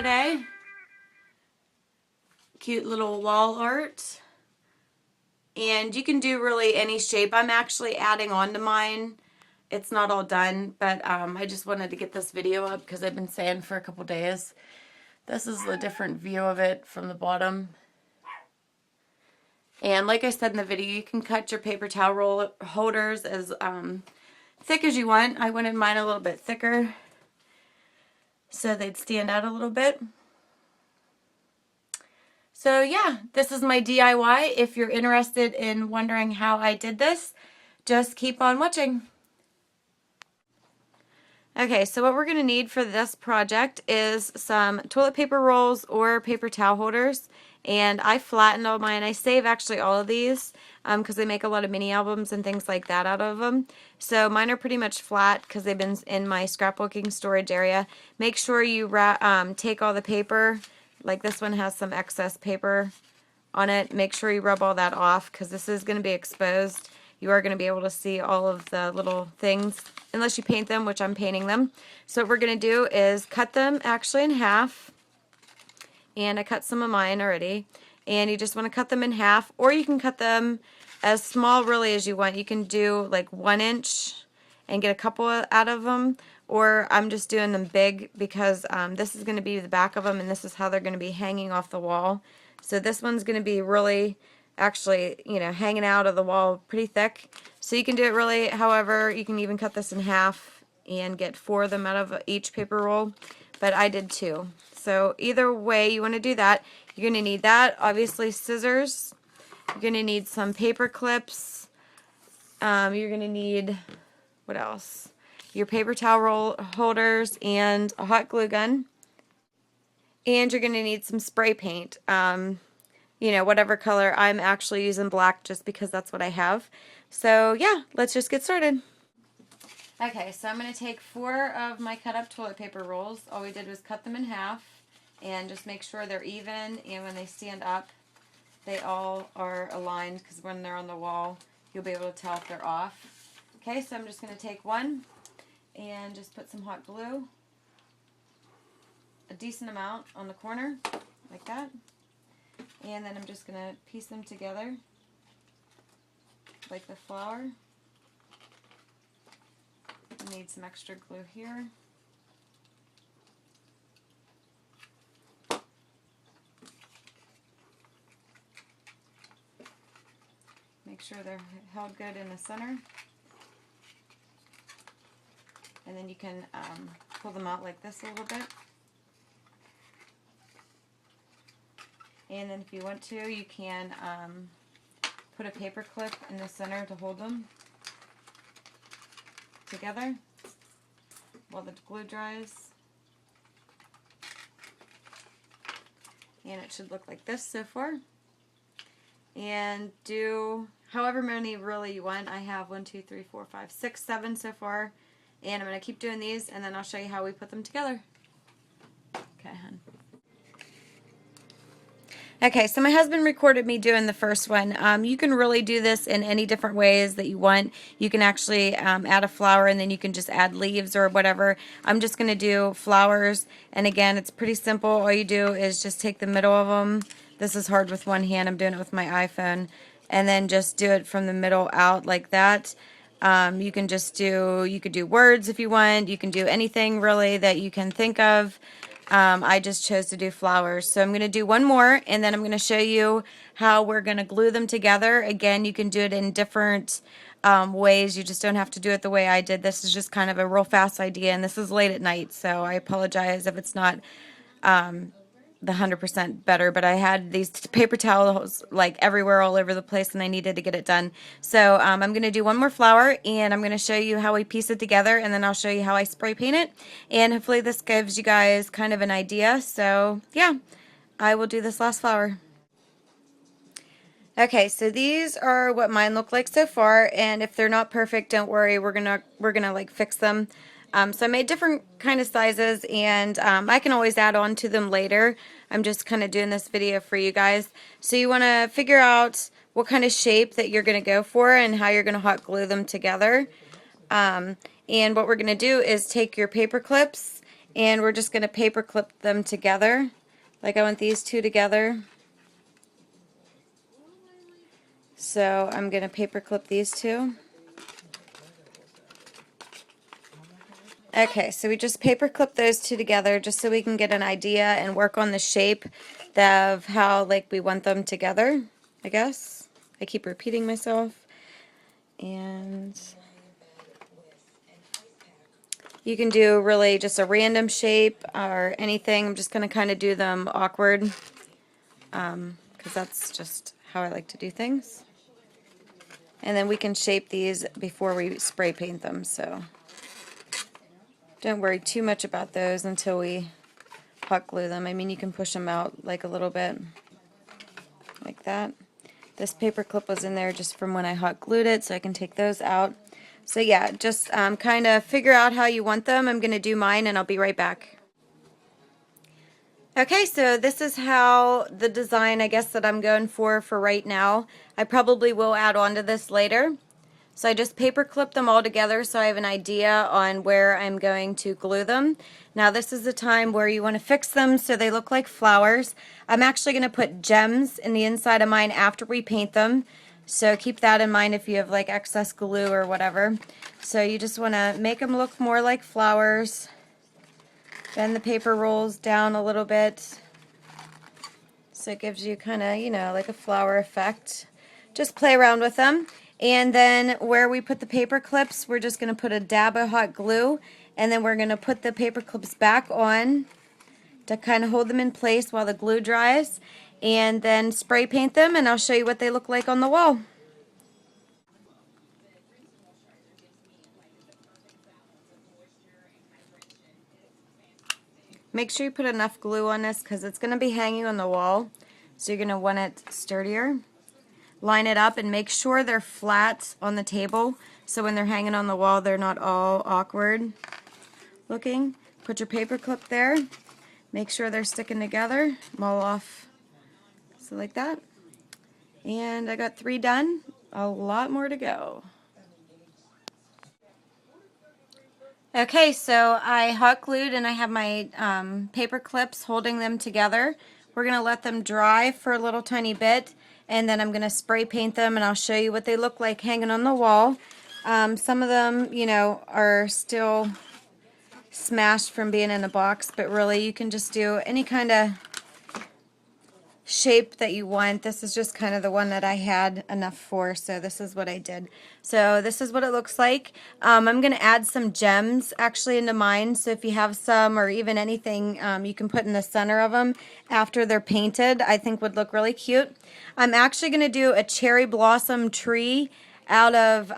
today. Cute little wall art. And you can do really any shape. I'm actually adding on to mine. It's not all done, but I just wanted to get this video up because I've been saying for a couple days. This is a different view of it from the bottom. And like I said in the video, you can cut your paper towel roll holders as thick as you want. I wanted mine a little bit thicker so they'd stand out a little bit. So yeah, this is my DIY. If you're interested in wondering how I did this, just keep on watching. Okay, so what we're going to need for this project is some toilet paper rolls or paper towel holders. And I flattened all mine. I save actually all of these because they make a lot of mini albums and things like that out of them. So mine are pretty much flat because they've been in my scrapbooking storage area. Make sure you take all the paper. Like this one has some excess paper on it. Make sure you rub all that off because this is going to be exposed. You are going to be able to see all of the little things unless you paint them, which I'm painting them. So what we're going to do is cut them actually in half. And I cut some of mine already. And you just want to cut them in half, or you can cut them as small really as you want. You can do like 1 inch and get a couple out of them. Or I'm just doing them big because this is going to be the back of them and this is how they're going to be hanging off the wall. So this one's going to be really actually, you know, hanging out of the wall pretty thick. So you can do it really however. You can even cut this in half and get 4 of them out of each paper roll. But I did 2. So either way you want to do that, you're going to need that. Obviously scissors. You're going to need some paper clips. You're going to need, what else? Your paper towel roll holders and a hot glue gun. And you're going to need some spray paint. You know, whatever color. I'm actually using black just because that's what I have. So yeah, let's just get started. Okay, so I'm going to take 4 of my cut up toilet paper rolls. All we did was cut them in half and just make sure they're even, and when they stand up they all are aligned because when they're on the wall you'll be able to tell if they're off. Okay, so I'm just going to take one and just put some hot glue, a decent amount on the corner, like that. And then I'm just going to piece them together like the flower. I need some extra glue here. Make sure they're held good in the center. And then you can pull them out like this a little bit. And then if you want to, you can put a paper clip in the center to hold them together while the glue dries. And it should look like this so far. And do however many really you want. I have 1, 2, 3, 4, 5, 6, 7 so far. And I'm going to keep doing these and then I'll show you how we put them together. Okay, hon. Okay, so my husband recorded me doing the first one. You can really do this in any different ways that you want. You can actually add a flower and then you can just add leaves or whatever. I'm just going to do flowers. And again, it's pretty simple. All you do is just take the middle of them. This is hard with one hand. I'm doing it with my iPhone. And then just do it from the middle out like that. You can do words if you want. You can do anything really that you can think of. I just chose to do flowers. So I'm going to do one more and then I'm going to show you how we're going to glue them together. Again, you can do it in different ways. You just don't have to do it the way I did. This is just kind of a real fast idea and this is late at night, so I apologize if it's not the 100% better, but I had these paper towels like everywhere all over the place and I needed to get it done. So I'm going to do one more flower and I'm going to show you how we piece it together and then I'll show you how I spray paint it, and hopefully this gives you guys kind of an idea. So yeah, I will do this last flower. Okay, so these are what mine look like so far, and if they're not perfect, don't worry, we're gonna like fix them. So I made different kind of sizes, and I can always add on to them later. I'm just kind of doing this video for you guys. So you want to figure out what kind of shape that you're going to go for and how you're going to hot glue them together. And what we're going to do is take your paper clips and we're just going to paper clip them together. Like I want these two together. So I'm going to paper clip these two. Okay, so we just paper clip those two together just so we can get an idea and work on the shape of how like we want them together, I guess. I keep repeating myself. And you can do really just a random shape or anything. I'm just going to kind of do them awkward because that's just how I like to do things. And then we can shape these before we spray paint them, so don't worry too much about those until we hot glue them. I mean, you can push them out like a little bit, like that. This paper clip was in there just from when I hot glued it, so I can take those out. So yeah, just kind of figure out how you want them. I'm going to do mine and I'll be right back. Okay, so this is how the design, I guess, that I'm going for right now. I probably will add on to this later. So I just paper clipped them all together so I have an idea on where I'm going to glue them. Now this is the time where you want to fix them so they look like flowers. I'm actually going to put gems in the inside of mine after we paint them. So keep that in mind if you have like excess glue or whatever. So you just want to make them look more like flowers. Bend the paper rolls down a little bit so it gives you kind of, you know, like a flower effect. Just play around with them. And then where we put the paper clips, we're just going to put a dab of hot glue, and then we're going to put the paper clips back on to kind of hold them in place while the glue dries, and then spray paint them, and I'll show you what they look like on the wall. Make sure you put enough glue on this because it's going to be hanging on the wall, so you're going to want it sturdier. Line it up and make sure they're flat on the table so when they're hanging on the wall they're not all awkward looking. Put your paper clip there. Make sure they're sticking together. Mull off. So like that. And I got 3 done. A lot more to go. Okay, so I hot glued and I have my paper clips holding them together. We're going to let them dry for a little tiny bit, and then I'm going to spray paint them, and I'll show you what they look like hanging on the wall. Some of them, you know, are still smashed from being in a box, but really you can just do any kind of shape that you want. This is just kind of the one that I had enough for, so this is what I did. So this is what it looks like. I'm going to add some gems actually into mine, so if you have some or even anything you can put in the center of them after they're painted, I think would look really cute. I'm actually going to do a cherry blossom tree out of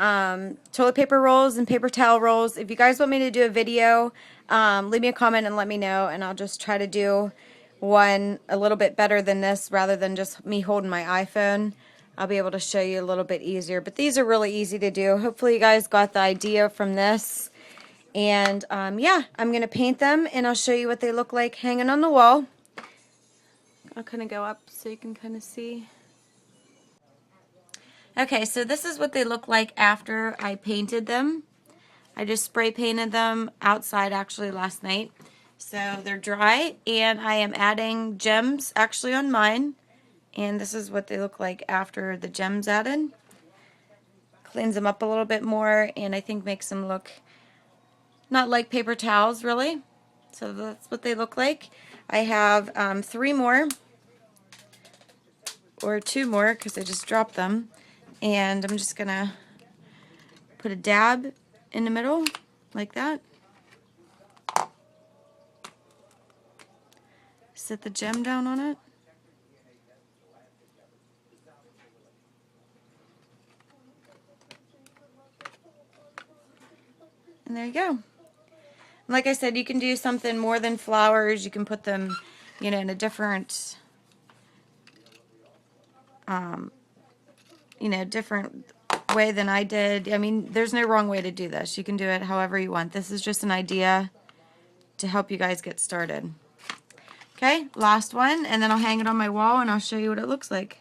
toilet paper rolls and paper towel rolls. If you guys want me to do a video, leave me a comment and let me know, and I'll just try to do one a little bit better than this rather than just me holding my iPhone. I'll be able to show you a little bit easier, but these are really easy to do. Hopefully you guys got the idea from this. And yeah, I'm going to paint them and I'll show you what they look like hanging on the wall. I'll kind of go up so you can kind of see. Okay, so this is what they look like after I painted them. I just spray painted them outside actually last night. So they're dry, and I am adding gems actually on mine, and this is what they look like after the gems added. Cleans them up a little bit more, and I think makes them look not like paper towels really. So that's what they look like. I have 3 more, or 2 more because I just dropped them, and I'm just gonna put a dab in the middle like that. Set the gem down on it. And there you go. Like I said, you can do something more than flowers. You can put them, you know, in a different, you know, different way than I did. I mean, there's no wrong way to do this. You can do it however you want. This is just an idea to help you guys get started. Okay, last one, and then I'll hang it on my wall and I'll show you what it looks like.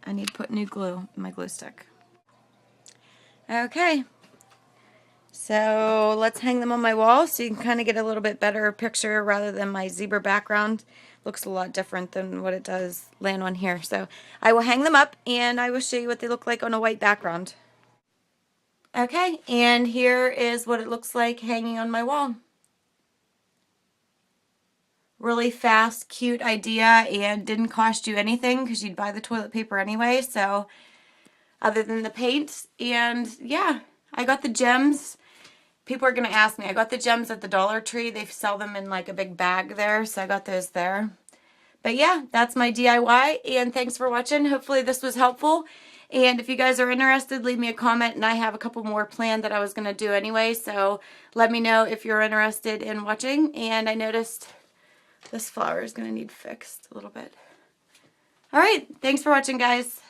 I need to put new glue in my glue stick. Okay, So let's hang them on my wall so you can kind of get a little bit better picture rather than my zebra background. Looks a lot different than what it does land on here. So I will hang them up and I will show you what they look like on a white background. Okay, and here is what it looks like hanging on my wall. Really fast, cute idea, and didn't cost you anything because you'd buy the toilet paper anyway. So other than the paint, and yeah, I got the gems. People are going to ask me. I got the gems at the Dollar Tree. They sell them in like a big bag there, so I got those there. But yeah, that's my DIY, and thanks for watching. Hopefully this was helpful. And if you guys are interested, leave me a comment, and I have a couple more planned that I was going to do anyway, so let me know if you're interested in watching. And I noticed this flower is going to need fixed a little bit. All right, thanks for watching, guys.